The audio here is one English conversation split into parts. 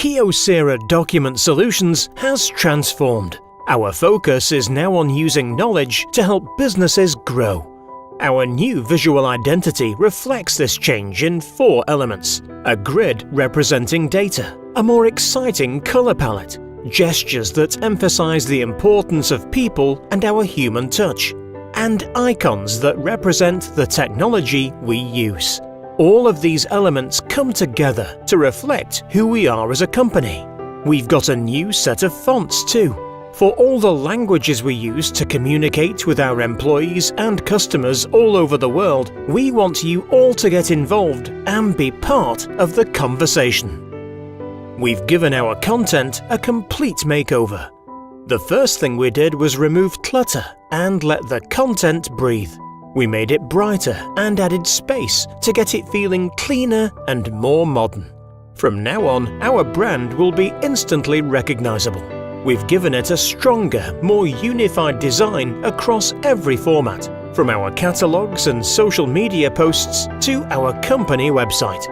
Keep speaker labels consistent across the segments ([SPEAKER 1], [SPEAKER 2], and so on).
[SPEAKER 1] Kyocera Document Solutions has transformed. Our focus is now on using knowledge to help businesses grow. Our new visual identity reflects this change in 4 elements: a grid representing data, a more exciting color palette, gestures that emphasize the importance of people and our human touch, and icons that represent the technology we use. All of these elements come together to reflect who we are as a company. We've got a new set of fonts too. For all the languages we use to communicate with our employees and customers all over the world, we want you all to get involved and be part of the conversation. We've given our content a complete makeover. The first thing we did was remove clutter and let the content breathe. We made it brighter and added space to get it feeling cleaner and more modern. From now on, our brand will be instantly recognizable. We've given it a stronger, more unified design across every format, from our catalogs and social media posts to our company website.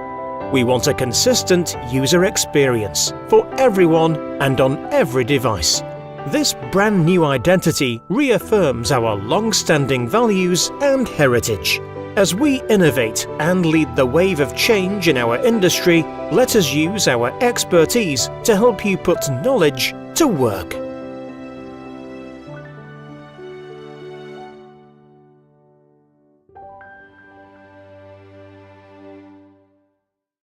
[SPEAKER 1] We want a consistent user experience for everyone and on every device. This brand new identity reaffirms our long-standing values and heritage. As we innovate and lead the wave of change in our industry, let us use our expertise to help you put knowledge to work.